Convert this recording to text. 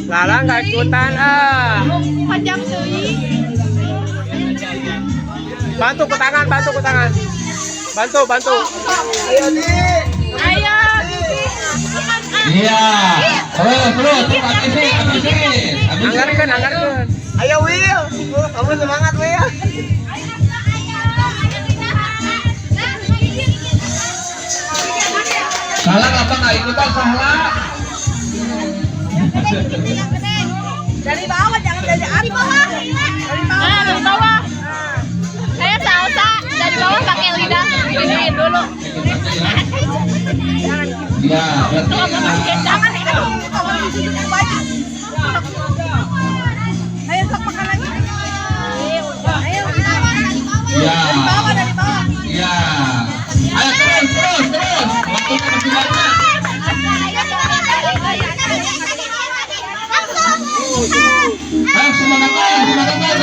Lala nggak ikutan ah. Panjang deui. Bantu ke tangan, bantu ke tangan. Bantu, bantu. Ayo, Bibi. Iya. Terus, habisi. Anggarkan, anggarkan. Ayo Will, kamu semangat Will. Salah apa nggak ikutan salah? Dari bawah, jangan dari atas. Dari bawah. Saya salsa dari bawah pakai lidah. Giniin dulu. Iya, berarti Jangan Ayo sok makan lagi. Ayo. iya. Dari bawah. Iya. Ayo terus. Waktunya masih banyak. Ayo semangat.